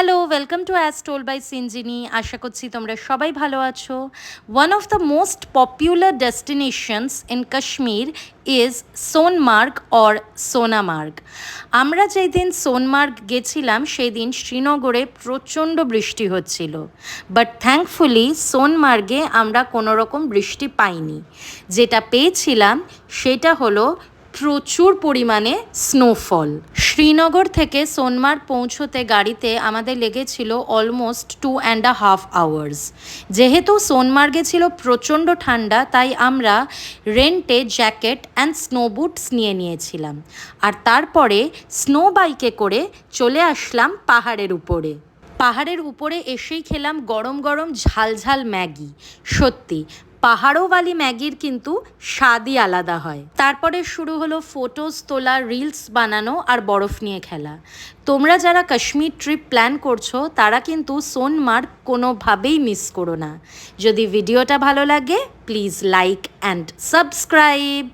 Hello, welcome to as told by Sinjini. আশা করছি তোমরা সবাই ভালো আছো। One of the most popular destinations in Kashmir is Sonmarg or Sonamarg. আমরা যেই দিন সোনমার্গ গেছিলাম সেই দিন শ্রীনগরে প্রচণ্ড বৃষ্টি হচ্ছিল, বাট থ্যাঙ্কফুলি সোনমার্গে আমরা কোনো রকম বৃষ্টি পাইনি। যেটা পেয়েছিলাম সেটা হলো প্রচুর পরিমাণে স্নোফল। শ্রীনগর থেকে সোনমার্গ পৌঁছতে গাড়িতে আমাদের লেগেছিল অলমোস্ট 2.5 আওয়ার্স। যেহেতু সোনমার্গে ছিল প্রচণ্ড ঠান্ডা, তাই আমরা রেন্টে জ্যাকেট অ্যান্ড স্নো বুটস নিয়ে নিয়েছিলাম, আর তারপরে স্নো বাইকে করে চলে আসলাম পাহাড়ের উপরে। পাহাড়ের উপরে এসেই খেলাম গরম গরম ঝালঝাল ম্যাগি। সত্যি পাহাড়ওয়ালি ম্যাগির কিন্তু স্বাদই আলাদা হয়। তারপরে শুরু হলো ফটোস তোলা, রিলস বানানো আর বরফ নিয়ে খেলা। তোমরা যারা কাশ্মীর ট্রিপ প্ল্যান করছো তারা কিন্তু সোনমার্গ কোনোভাবেই মিস করো না। যদি ভিডিওটা ভালো লাগে প্লিজ লাইক অ্যান্ড সাবস্ক্রাইব।